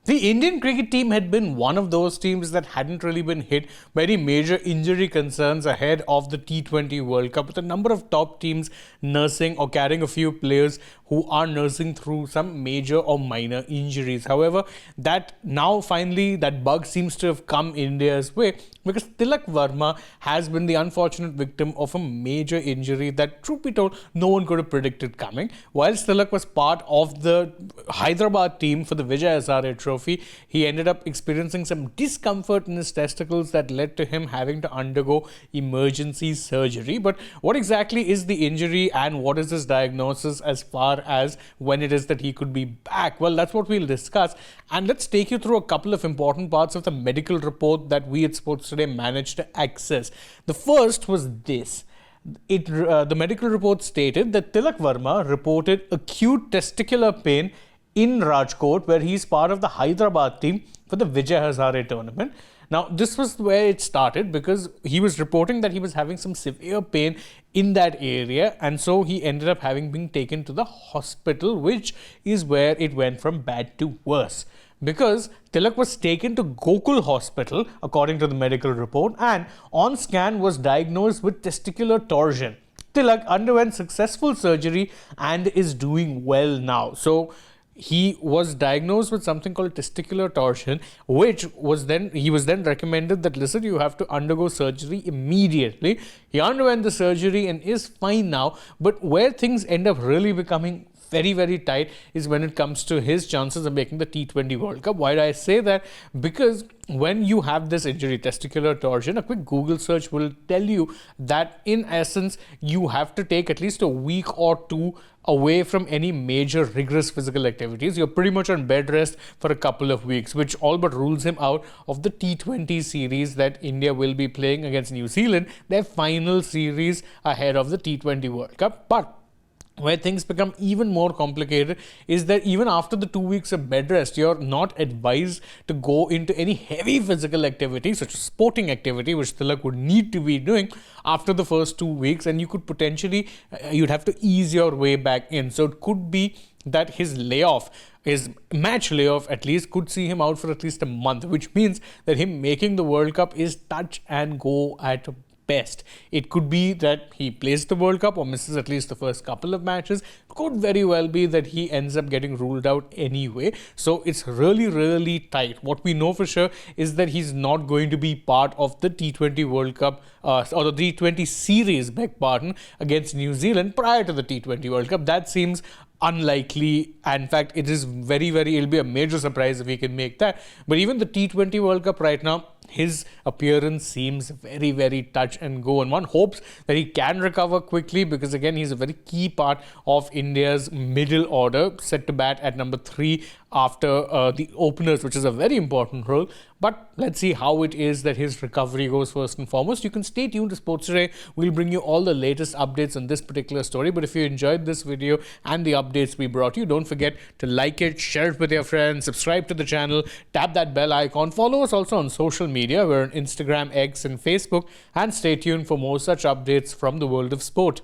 The Indian cricket team had been one of those teams that hadn't really been hit by any major injury concerns ahead of the T20 World Cup, with a number of top teams nursing or carrying a few players who are nursing through some major or minor injuries. However, that now finally that bug seems to have come India's way, because Tilak Varma has been the unfortunate victim of a major injury that, truth be told, no one could have predicted coming. Whilst Tilak was part of the Hyderabad team for the Vijay Hazare Trophy, he ended up experiencing some discomfort in his testicles that led to him having to undergo emergency surgery. But what exactly is the injury and what is his diagnosis as far as when it is that he could be back? Well, that's what we'll discuss. And let's take you through a couple of important parts of the medical report that we at Sports Today managed to access. The first was this. The medical report stated that Tilak Varma reported acute testicular pain in Rajkot, where he's part of the Hyderabad team for the Vijay Hazare tournament. Now, this was where it started because he was reporting that he was having some severe pain in that area, and so he ended up having been taken to the hospital, which is where it went from bad to worse. Because Tilak was taken to Gokul Hospital, according to the medical report, and on scan was diagnosed with testicular torsion. Tilak underwent successful surgery and is doing well now. So, he was diagnosed with something called testicular torsion, he was then recommended that, listen, you have to undergo surgery immediately. He underwent the surgery and is fine now. But where things end up really becoming very, very tight is when it comes to his chances of making the T20 World Cup. Why do I say that? Because when you have this injury, testicular torsion, a quick Google search will tell you that in essence, you have to take at least a week or two away from any major rigorous physical activities. You're pretty much on bed rest for a couple of weeks, which all but rules him out of the T20 series that India will be playing against New Zealand, their final series ahead of the T20 World Cup. But where things become even more complicated is that even after the 2 weeks of bed rest, you're not advised to go into any heavy physical activity, such as sporting activity, which Tilak would need to be doing after the first 2 weeks, and you could potentially, you'd have to ease your way back in. So it could be that his match layoff at least, could see him out for at least a month, which means that him making the World Cup is touch and go at best. It could be that he plays the World Cup or misses at least the first couple of matches. Could very well be that he ends up getting ruled out anyway. So it's really, really tight. What we know for sure is that he's not going to be part of the T20 World Cup or the T20 series, beg pardon, against New Zealand prior to the T20 World Cup. That seems unlikely. In fact, it is it'll be a major surprise if he can make that. But even the T20 World Cup right now, his appearance seems very, very touch and go, and one hopes that he can recover quickly, because again, he's a very key part of India's middle order, set to bat at number 3 after the openers, which is a very important role. But let's see how it is that his recovery goes first and foremost. You can stay tuned to Sports Today. We'll bring you all the latest updates on this particular story. But if you enjoyed this video and the updates we brought you, don't forget to like it, share it with your friends, subscribe to the channel, tap that bell icon, follow us also on social media. We're on Instagram, X and Facebook, and stay tuned for more such updates from the world of sport.